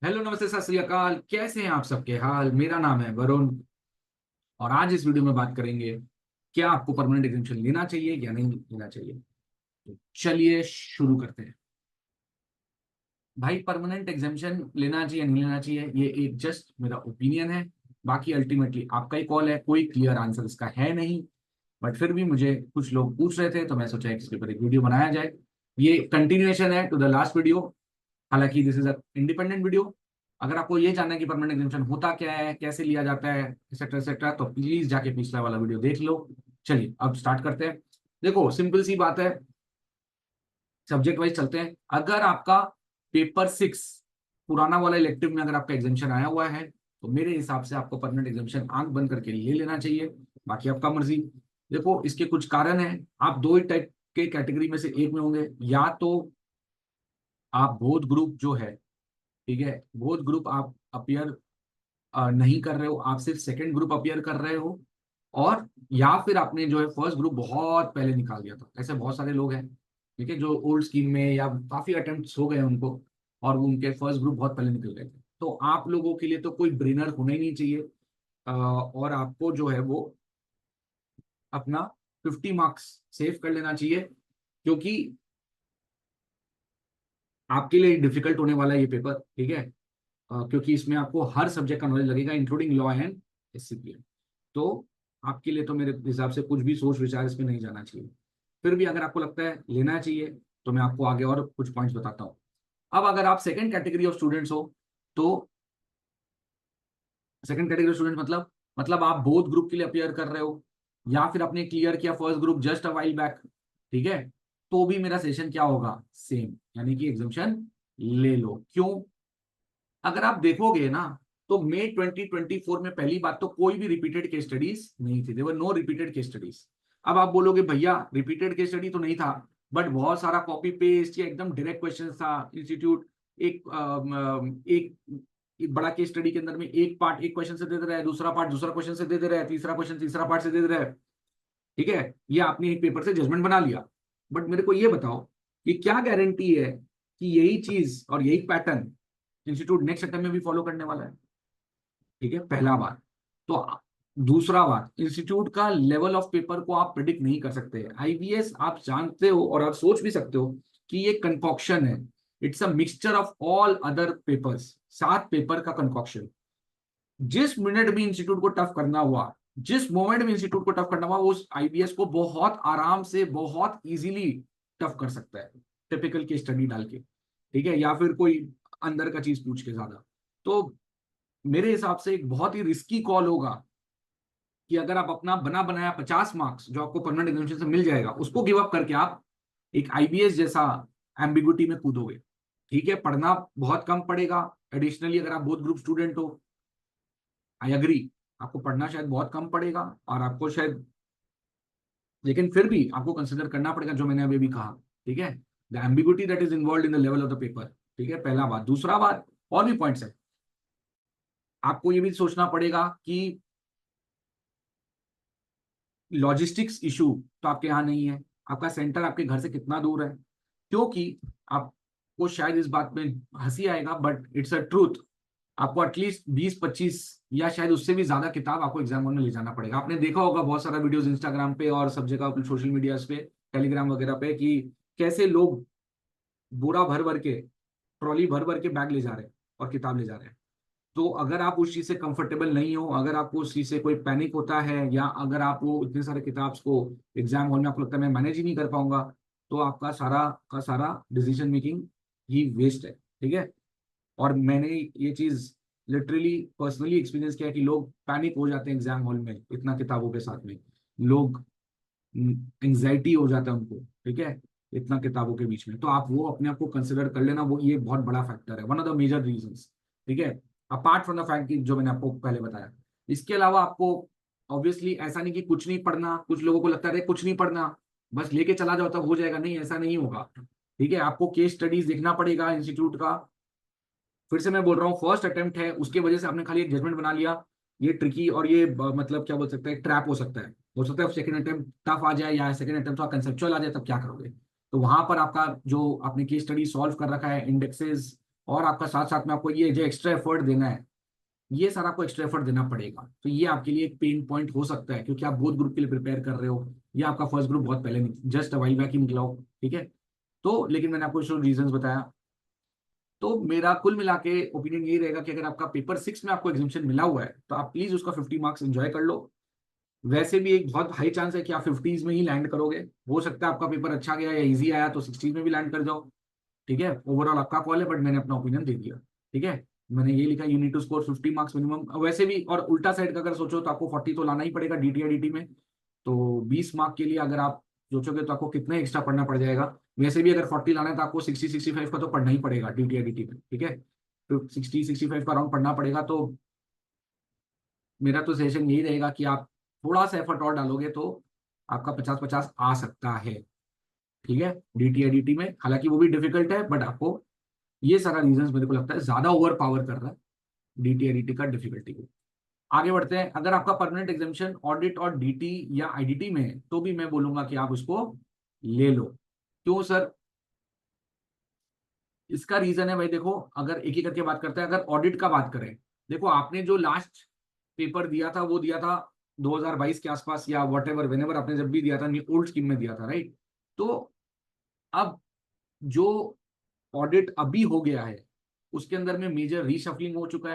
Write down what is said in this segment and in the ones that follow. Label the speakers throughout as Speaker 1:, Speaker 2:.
Speaker 1: Hello, नमस्ते, सत श्री अकाल। कैसे हैं आप? सबके हाल। मेरा नाम है वरुण और आज इस वीडियो में बात करेंगे क्या आपको परमानेंट एग्जामिनेशन लेना चाहिए या नहीं लेना चाहिए। तो चलिए शुरू करते हैं। भाई, परमानेंट एग्जामिनेशन लेना चाहिए नहीं लेना चाहिए, ये एक जस्ट मेरा ओपिनियन है। बाकी अल्टीमेटली आपका ही कॉल है, कोई क्लियर आंसर इसका है नहीं। बट फिर भी मुझे कुछ लोग पूछ रहे थे तो मैं सोचा कि इसके ऊपर एक वीडियो बनाया जाए। ये कंटिन्यूएशन है टू द लास्ट वीडियो। हालांकि this is a independent video. अगर आपको ये जानना है कि परमानेंट एग्जामिनेशन होता क्या है, कैसे लिया जाता है, एक्सेट्रा एक्सेट्रा, तो प्लीज जाके पिछला वाला वीडियो देख लो। चलिए अब स्टार्ट करते हैं। देखो, सिंपल सी बात है। सब्जेक्ट वाइज चलते हैं। अगर आपका पेपर 6 पुराना वाला इलेक्टिव में अगर आपका एग्जामिनेशन आया हुआ है तो मेरे हिसाब से आपको परमानेंट एग्जामिनेशन आंख बंद करके ले लेना चाहिए। बाकी आपका मर्जी। देखो, इसके कुछ कारण हैं। आप दो ही टाइप के कैटेगरी में से एक में होंगे। या तो आप बोथ ग्रुप जो है, ठीक है, बोथ ग्रुप आप अपियर नहीं कर रहे हो, आप सिर्फ सेकंड ग्रुप अपियर कर रहे हो। और या फिर आपने जो है फर्स्ट ग्रुप बहुत पहले निकाल दिया था। ऐसे बहुत सारे लोग हैं, ठीक है, जो ओल्ड स्कीम में या काफी अटेम्प्ट्स हो गए हैं उनको, और वो उनके फर्स्ट ग्रुप बहुत पहले निकल गए थे। तो आप लोगों के लिए तो कोई ब्रेनर होना ही नहीं चाहिए। और आपको जो है वो अपना 50 मार्क्स सेव कर लेना चाहिए, क्योंकि आपके लिए डिफिकल्ट होने वाला है ये पेपर, ठीक है। क्योंकि इसमें आपको हर सब्जेक्ट का नॉलेज लगेगा, इंक्लूडिंग लॉ एंड एससीपीएम। तो आपके लिए तो मेरे हिसाब से कुछ भी सोच विचार इसमें नहीं जाना चाहिए। फिर भी अगर आपको लगता है लेना चाहिए तो मैं आपको आगे और कुछ पॉइंट्स बताता हूँ। अब अगर आप सेकंड कैटेगरी ऑफ स्टूडेंट्स हो तो सेकंड कैटेगरी स्टूडेंट मतलब आप बोथ ग्रुप के लिए अपियर कर रहे हो, या फिर आपने क्लियर किया first group just a while back, ठीक है, तो भी मेरा सेशन क्या होगा? सेम, यानी कि एग्जामिशन ले लो। क्यों? अगर आप देखोगे ना, तो मई 2024 में पहली बात तो कोई भी रिपीटेड केस स्टडीज नहीं थी। देवर नो रिपीटेड केस स्टडीज। अब आप बोलोगे भैया रिपीटेड केस स्टडी तो नहीं था, बट बहुत सारा कॉपी पेस्ट या एकदम डायरेक्ट क्वेश्चन था। इंस्टीट्यूट एक बड़ा केस स्टडी के अंदर में एक पार्ट एक क्वेश्चन से दे दे रहा है, दूसरा पार्ट दूसरा क्वेश्चन से दे दे रहा है, तीसरा क्वेश्चन तीसरा पार्ट से दे दे रहा है, ठीक है। ये आपने एक पेपर से जजमेंट बना लिया। बट मेरे को ये बताओ कि क्या गारंटी है कि यही चीज और यही पैटर्न इंस्टीट्यूट नेक्स्ट अटेम्प्ट में भी फॉलो करने वाला है? ठीक है, पहला बात। तो दूसरा बात, इंस्टीट्यूट का लेवल ऑफ पेपर को आप प्रिडिक्ट नहीं कर सकते। आईबीएस आप जानते हो और आप सोच भी सकते हो कि ये कंकॉक्शन है। It's a mixture of all other papers. 7 paper का कंकॉक्शन। जिस मिनट भी इंस्टीट्यूट को टफ करना हुआ, जिस मोमेंट में इंस्टीट्यूट को टफ करना हुआ, वो उस आईबीएस को बहुत आराम से बहुत इजीली टफ कर सकता है, टिपिकल की स्टडी डाल के, ठीक है, या फिर कोई अंदर का चीज पूछ के ज्यादा। तो मेरे हिसाब से एक बहुत ही रिस्की कॉल होगा कि अगर आप अपना बना बनाया 50 मार्क्स जो आपको परमानेंट एग्जामिनेशन से मिल जाएगा उसको गिव अप करके आप एक आईबीएस जैसा एम्बिगुइटी में कूदोगे। ठीक है, पढ़ना बहुत कम पड़ेगा। एडिशनली अगर आप बोथ ग्रुप स्टूडेंट हो, आई अग्री, आपको पढ़ना शायद बहुत कम पड़ेगा और आपको शायद, लेकिन फिर भी आपको कंसिडर करना पड़ेगा जो मैंने अभी भी कहा, ठीक है, the ambiguity that is involve in the level of the paper. ठीक है, पहला बात। दूसरा बात, और भी पॉइंट्स है। आपको ये भी सोचना पड़ेगा कि लॉजिस्टिक्स इशू तो आपके यहाँ नहीं है। आपका सेंटर आपके घर से कितना दूर है? क्योंकि आपको शायद इस बात में हंसी आएगा, बट इट्स अ ट्रूथ। आपको एटलीस्ट 20-25 या शायद उससे भी ज्यादा किताब आपको एग्जाम हॉल में ले जाना पड़ेगा। आपने देखा होगा बहुत सारा वीडियोस इंस्टाग्राम पे और सब जगह सोशल मीडिया पे, टेलीग्राम वगैरह पे, कि कैसे लोग बोरा भर भर के, ट्रॉली भर भर के बैग ले जा रहे हैं और किताब ले जा रहे हैं। तो अगर आप उस चीज से कंफर्टेबल नहीं हो, अगर आपको उस चीज से कोई पैनिक होता है, या अगर आप वो इतने सारे किताब्स को एग्जाम हॉल में आपको लगता है मैं मैनेज ही नहीं कर पाऊंगा, तो आपका सारा का सारा डिसीजन मेकिंग ही वेस्ट है, ठीक है। और मैंने ये चीज लिटरली पर्सनली एक्सपीरियंस किया है कि लोग पैनिक हो जाते हैं एग्जाम हॉल में इतना किताबों के साथ में। लोग एंग्जाइटी हो जाता है उनको, ठीक है, इतना किताबों के बीच में। तो आप वो अपने आप को कंसिडर कर लेना, वो ये बहुत बड़ा फैक्टर है, one of the major reasons, ठीक है। अपार्ट फ्रॉम द फैक्ट कि जो मैंने आपको पहले बताया, इसके अलावा आपको ऑब्वियसली ऐसा नहीं कि कुछ नहीं पढ़ना। कुछ लोगों को लगता है कुछ नहीं पढ़ना, बस लेके चला जाओ तब हो जाएगा। नहीं, ऐसा नहीं होगा, ठीक है। आपको केस स्टडीज देखना पड़ेगा इंस्टीट्यूट का। फिर से मैं बोल रहा हूँ, फर्स्ट अटेम्प्ट है, उसके वजह से आपने खाली एक जजमेंट बना लिया, ये ट्रिकी और ये मतलब क्या बोल सकते हैं, ट्रैप हो सकता है सेकंड अटेम्प्ट टफ आ जाए, या सेकंड अटेम्प्ट थोड़ा कंसेप्चुअल आ जाए, तब क्या करोगे? तो वहां पर आपका जो आपने केस स्टडी सॉल्व कर रखा है, इंडेक्सेस और आपका साथ साथ में आपको ये जो एक्स्ट्रा एफर्ट देना है, ये सारा आपको एक्स्ट्रा एफर्ट देना पड़ेगा। तो ये आपके लिए एक पेन पॉइंट हो सकता है, क्योंकि आप बोथ ग्रुप के लिए प्रिपेयर कर रहे हो, या आपका फर्स्ट ग्रुप बहुत पहले जस्ट वाइल बैक ही निकला हो, ठीक है। तो लेकिन मैंने आपको जो रीजंस बताया, तो मेरा कुल मिला के ओपिनियन यही रहेगा कि अगर आपका पेपर 6 में आपको एग्जामिशन मिला हुआ है तो आप प्लीज उसका 50 मार्क्स एंजॉय कर लो। वैसे भी एक बहुत हाई चांस है कि आप 50s में ही लैंड करोगे। हो सकता है आपका पेपर अच्छा गया या इजी आया तो 60s में भी लैंड कर जाओ, ठीक है। ओवरऑल आपका कॉल है, बट मैंने अपना ओपिनियन दे दिया, ठीक है। मैंने ये लिखा, you need to score 50 marks minimum. वैसे भी और उल्टा साइड का अगर सोचो तो आपको 40 तो लाना ही पड़ेगा डीटीआईडीटी में। तो 20 मार्क के लिए अगर आप सोचोगे तो आपको कितना एक्स्ट्रा पढ़ना पड़ जाएगा। वैसे भी अगर 40 लाना है तो आपको 60-65 का तो पढ़ना ही पड़ेगा डीटीआईडीटी में, ठीक है। तो 60-65 का राउंड पढ़ना पड़ेगा। तो मेरा तो सजेशन यही रहेगा कि आप थोड़ा सा एफर्ट और डालोगे तो आपका 50-50 आ सकता है, ठीक है, डीटीआईडीटी में। हालांकि वो भी डिफिकल्ट है, बट आपको ये सारा रीजंस मेरे को लगता है ज्यादा ओवर पावर कर रहा है डीटीआईडीटी का डिफिकल्टी को। आगे बढ़ते हैं। अगर आपका परमानेंट एग्जामिशन ऑडिट और डीटी या आईडीटी में है तो भी मैं बोलूंगा कि आप उसको ले लो। क्यों सर? इसका रीजन है भाई, देखो अगर एक ही करके बात करते हैं, अगर ऑडिट का बात करें, देखो आपने जो लास्ट पेपर दिया था वो दिया था 2022 के आसपास या वॉट एवर, वेनेवर आपने जब भी दिया था, ओल्ड स्कीम में दिया था, राइट। तो अब जो ऑडिट अभी हो गया है उसके अंदर में मेजर रीशफलिंग हो चुका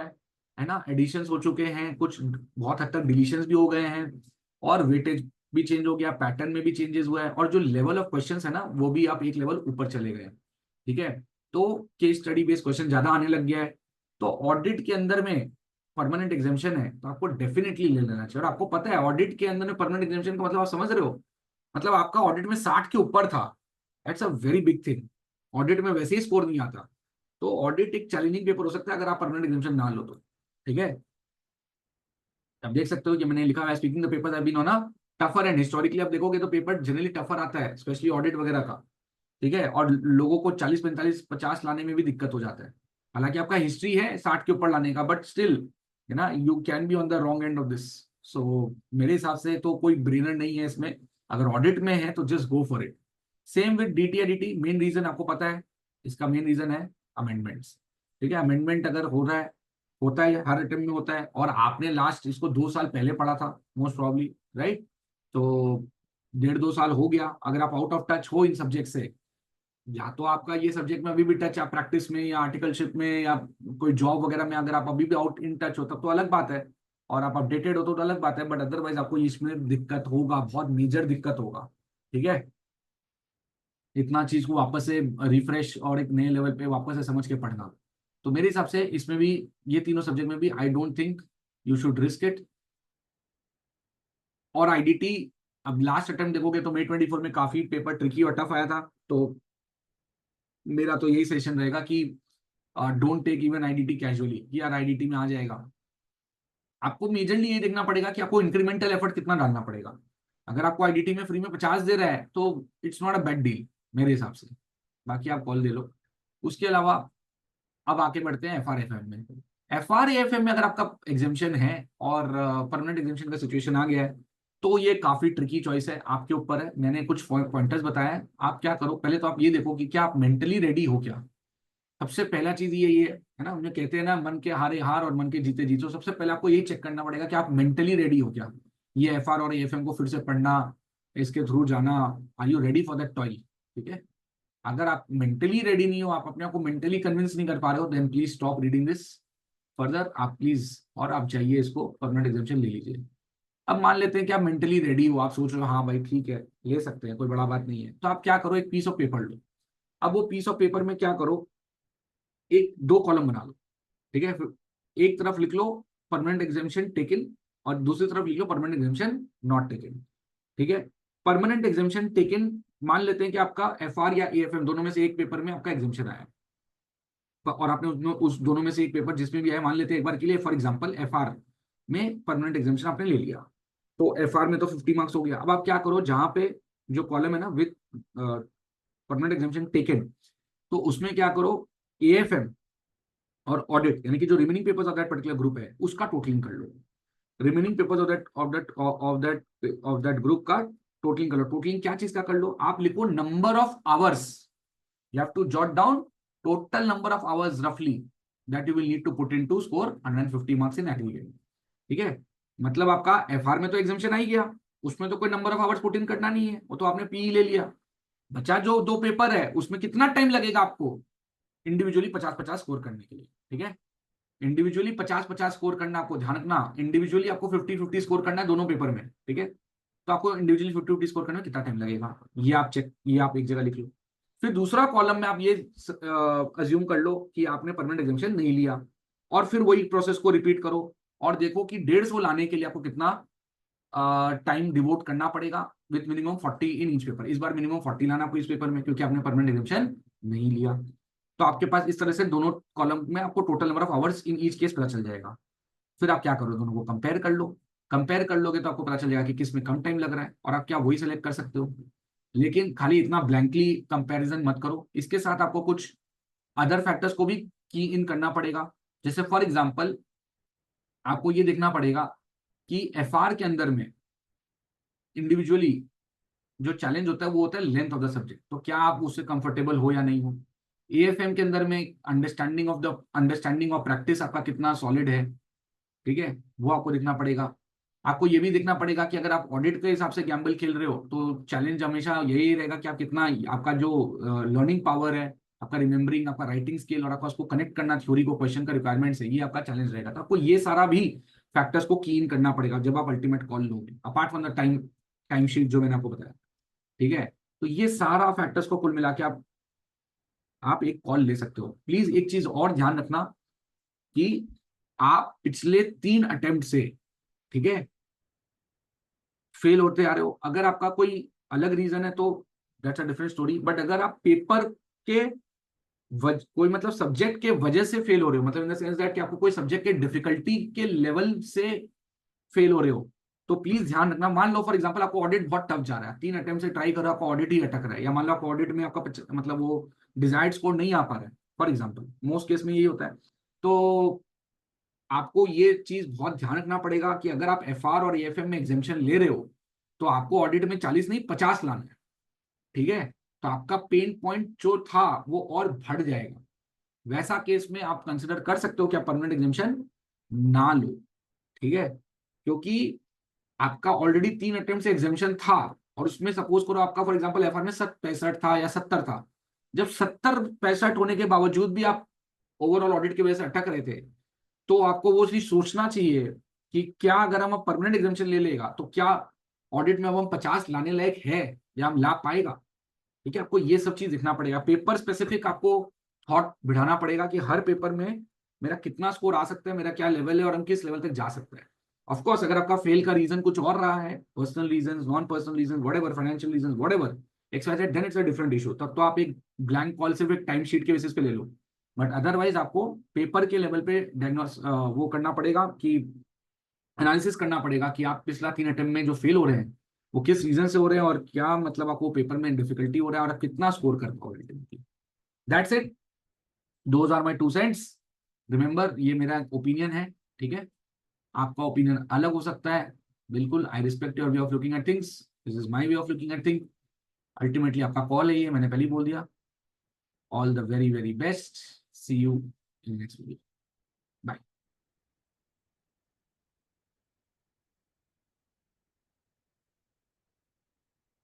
Speaker 1: है ना, एडिशंस हो चुके हैं, कुछ बहुत हद तक डिलीशंस भी हो गए हैं, और वेटेज भी चेंज हो गया, पैटर्न में भी चेंजेस हुआ है, और जो लेवल ऑफ क्वेश्चंस है ना वो भी आप एक लेवल ऊपर चले गए हैं, ठीक है। तो केस स्टडी बेस्ड क्वेश्चन ज्यादा आने लग गया है। तो ऑडिट के अंदर में परमानेंट एग्जामिशन है तो आपको डेफिनेटली ले लेना चाहिए। और आपको पता है ऑडिट के अंदर में परमानेंट एग्जामिशन का मतलब आप समझ रहे हो, मतलब आपका ऑडिट में 60 के ऊपर था। It's a very big thing. Audit में वैसे ही स्कोर नहीं आता। तो ऑडिट एक चैलेंजिंग पेपर हो सकता है अगर आप परमानेंट एग्जामिशन ना लो तो, ठीक है। अब देख सकते हो कि मैंने लिखा है speaking the papers have been on a tougher and historically. आप देखोगे तो पेपर जनरली टफर आता है, स्पेशली ऑडिट वगैरह का, ठीक है। और लोगों को 40-45-50 लाने में भी दिक्कत हो जाता है। हालांकि आपका हिस्ट्री है 60 के ऊपर लाने का, बट स्टिल है ना, you can be on the wrong end of this. So मेरे हिसाब से तो कोई ब्रेनर नहीं है इसमें। अगर ऑडिट में है तो just go for it. Same with DTIDT. Main reason आपको पता है, इसका मेन रीजन है अमेंडमेंट्स, ठीक है। अमेंडमेंट अगर हो रहा है, होता है, हर अटेम्प्ट में होता है, और आपने लास्ट इसको 2 साल पहले पढ़ा था मोस्ट प्रॉब्ली, राइट। तो 1.5-2 साल हो गया। अगर आप आउट ऑफ टच हो इन सब्जेक्ट से, या तो आपका ये सब्जेक्ट में अभी भी टच आप प्रैक्टिस में या आर्टिकलशिप में या कोई जॉब वगैरह में, अगर आप अभी भी आउट इन टच हो तब तो अलग बात है, और आप अपडेटेड हो तो अलग बात है, बट अदरवाइज आपको इसमें दिक्कत होगा, बहुत मेजर दिक्कत होगा, ठीक है। इतना चीज को वापस से रिफ्रेश और एक नए लेवल पे वापस से समझ के पढ़ना। तो मेरे हिसाब से इसमें भी, ये तीनों सब्जेक्ट में भी I don't think you should risk it. और आईडीटी, अब लास्ट अटेम्प्ट देखोगे तो May 24 में काफी पेपर ट्रिकी और टफ आया था। तो मेरा तो यही सेशन रहेगा कि don't take even IDT casually, कि यार आईडीटी में आ जाएगा। आपको मेजरली ये देखना पड़ेगा कि आपको इंक्रीमेंटल एफर्ट कितना डालना पड़ेगा। अगर आपको आईडीटी में फ्री में 50 दे रहा है तो it's not a bad deal मेरे हिसाब से। बाकी आप कॉल दे लो। उसके अलावा अब आके बढ़ते हैं एफआरएफएम में। एफआरएफएम में अगर आपका एग्जामिशन है और परमानेंट एग्जामिशन का सिचुएशन आ गया है तो ये काफी ट्रिकी चॉइस है, आपके ऊपर है। मैंने कुछ पॉइंटर्स बताया है, आप क्या करो, पहले तो आप ये देखो कि क्या आप मेंटली रेडी हो क्या। सबसे पहला चीज ये है ना, उन्हें कहते हैं ना, मन के हारे हार और मन के जीते जीत। तो सबसे पहले आपको यही चेक करना पड़ेगा कि आप मेंटली रेडी हो क्या, ये एफआर और एएफएम को फिर से पढ़ना, इसके थ्रू जाना। Are you ready for that toy, ठीक है। अगर आप मेंटली रेडी नहीं हो, आप अपने आप को मेंटली कन्विंस नहीं कर पा रहे हो, then please stop reading this further, आप प्लीज, और आप चाहिए इसको परमानेंट एग्जामिशन ले लीजिए। अब मान लेते हैं कि आप मेंटली रेडी हो, आप सोच रहे हो हाँ भाई ठीक है ले सकते हैं, कोई बड़ा बात नहीं है, तो आप क्या करो, एक पीस ऑफ पेपर लो। अब वो पीस ऑफ पेपर में क्या करो, एक दो कॉलम बना लो, ठीक है। फिर एक तरफ लिख लो परमानेंट एग्जामिशन टेकन, और दूसरी तरफ लिख लो परमानेंट एग्जामिशन नॉट टेकन, ठीक है। परमानेंट एग्जामिशन टेकन, मान लेते हैं कि आपका एफआर या एएफएम दोनों में से एक पेपर में आपका एग्जामिशन आया, और आपने उस दोनों में से एक पेपर जिसमें भी आया, मान लेते हैं एक बार के लिए फॉर एग्जांपल एफआर में परमानेंट एग्जामिशन आपने ले लिया, तो एफआर में तो 50 मार्क्स हो गया। अब आप क्या करो, जहां पे जो कॉलम है ना विद परमानेंट एग्जामिशन टेकन, तो उसमें क्या करो, एएफएम और ऑडिट यानी कि जो remaining papers of that particular group है उसका टोटलिंग कर लो। Remaining papers of that group का टोटलिंग कर लो। टोटलिंग क्या चीज का कर लो, आप लिखो number of hours, you have to jot down total number of hours रफली that you will need to put in to score 150 marks in aggregate. ठीक है, मतलब आपका एफआर में तो एग्जामिशन आ ही गया, उसमें तो कोई number of hours put in करना नहीं है, वो तो आपने पी ले लिया। बचा जो 2 पेपर है उसमें कितना टाइम लगेगा आपको इंडिविजुअली 50-50 स्कोर करने के लिए। ठीक है, इंडिविजुअली 50-50 स्कोर करना, आपको ध्यान रखना, इंडिविजुअली आपको 50-50 स्कोर करना है दोनों पेपर में। ठीक है, तो आपको इंडिविजुअली 50-50 स्कोर करने में कितना टाइम लगेगा, ये आप एक जगह लिख लो। फिर दूसरा कॉलम में आप ये अज्यूम कर लो कि आपने परमानेंट एग्जामिशन नहीं लिया, और फिर वही प्रोसेस को रिपीट करो और देखो कि 150 लाने के लिए आपको कितना टाइम डिवोट करना पड़ेगा with minimum 40 in each paper. इस बार मिनिमम 40 लाना आपको इस पेपर में, क्योंकि आपने परमानेंट एग्जामिशन नहीं लिया। तो आपके पास इस तरह से दोनों कॉलम में आपको total number of hours in each case पता चल जाएगा। फिर आप क्या करो, दोनों को कंपेयर कर लो। कंपेयर कर लोगे तो आपको पता चल जाएगा कि किस में कम टाइम लग रहा है, और आप क्या वही सेलेक्ट कर सकते हो। लेकिन खाली इतना ब्लैंकली कंपैरिजन मत करो, इसके साथ आपको कुछ अदर फैक्टर्स को भी की इन करना पड़ेगा। जैसे फॉर एग्जांपल आपको ये देखना पड़ेगा कि एफआर के अंदर में इंडिविजुअली जो चैलेंज होता है वो होता है लेंथ ऑफ द सब्जेक्ट, तो क्या आप उससे कंफर्टेबल हो या नहीं हो। एएफएम के अंदर में अंडरस्टैंडिंग ऑफ प्रैक्टिस आपका कितना सॉलिड है। ठीक है, वो आपको देखना पड़ेगा। आपको ये भी देखना पड़ेगा कि अगर आप ऑडिट के हिसाब से गैम्बल खेल रहे हो तो चैलेंज हमेशा यही रहेगा कि आप कितना, आपका जो लर्निंग पावर है, आपका रिमेम्बरिंग, आपका राइटिंग स्किल, और आपका उसको कनेक्ट करना थ्योरी को क्वेश्चन का रिक्वायरमेंट है, ये आपका चैलेंज रहेगा। तो आपको ये सारा भी फैक्टर्स को की इन करना पड़ेगा जब आप अल्टीमेट कॉल लोगे, apart from the time sheet जो मैंने आपको बताया। ठीक है, तो ये सारा फैक्टर्स को कुल मिला के आप एक कॉल ले सकते हो। प्लीज एक चीज और ध्यान रखना कि आप पिछले 3 अटेम्प्ट से, ठीक है, फेल होते आ रहे हो। अगर आपका कोई अलग रीजन है तो that's a different story, but अगर आप पेपर के कोई मतलब सब्जेक्ट के वजह से फेल हो रहे हो, मतलब इन द सेंस दैट कि आपको कोई सब्जेक्ट के डिफिकल्टी के लेवल से फेल हो रहे हो, तो प्लीज ध्यान रखना। मान लो फॉर एग्जांपल आपको ऑडिट बहुत टफ जा रहा है, 3 अटेम्प्ट से ट्राई कर रहा है, आपको ऑडिट ही अटक रहा है, या मान लो आपको ऑडिट में आपका मतलब वो डिजायर्ड स्कोर नहीं आ पा रहा है, फॉर एग्जांपल मोस्ट केस में यही होता है। तो आपको ये चीज बहुत ध्यान रखना पड़ेगा कि अगर आप एफआर और एएफएम में एग्जामिशन ले रहे हो तो आपको ऑडिट में 40 नहीं 50 लाना है। ठीक है, तो आपका पेन पॉइंट जो था वो और बढ़ जाएगा। वैसा केस में आप कंसिडर कर सकते हो कि आप परमानेंट एग्जामिशन ना लो। ठीक है, क्योंकि आपका ऑलरेडी 3 अटेम्प्ट से एग्जामिशन था, और उसमें सपोज करो आपका फॉर एग्जांपल एफआर में 65 था या 70 था। जब 70-65 होने के बावजूद भी आप ओवरऑल ऑडिट की वजह से अटक रहे थे, तो आपको वो चीज सोचना चाहिए कि क्या अगर हम परमानेंट एग्जामिशन ले लेगा तो क्या ऑडिट में अब हम 50 लाने लायक है या हम ला पाएगा। ठीक है, आपको ये सब चीज देखना पड़ेगा। पेपर स्पेसिफिक आपको थॉट बिठाना पड़ेगा कि हर पेपर में मेरा कितना स्कोर आ सकता है, मेरा क्या लेवल है, और हम किस लेवल तक जा सकते हैं। ऑफ कोर्स अगर आपका फेल का रीजन कुछ और रहा है, personal reason, non personal reason, whatever, financial reason, whatever, XYZ, then it's a different issue. तब तो आप एक ब्लैंक कॉल सिर्फ एक टाइम शीट के बेसिस पे ले लो। बट अदरवाइज आपको पेपर के लेवल पे डायग्नोस वो करना पड़ेगा कि एनालिसिस करना पड़ेगा कि आप पिछला 3 अटेम्प्ट में जो फेल हो रहे हैं वो किस रीजन से हो रहे हैं, और क्या मतलब आपको पेपर में डिफिकल्टी हो रहा है, और आप कितना स्कोर कर पाओगे। That's it, those are my 2 cents. Remember, ये मेरा ओपिनियन है। ठीक है, आपका ओपिनियन अलग हो सकता है, बिल्कुल। I respect your way of looking at things, this is my way of looking at thing. Ultimately आपका कॉल है ये, मैंने पहले ही बोल दिया। All the very very best, see you in next video.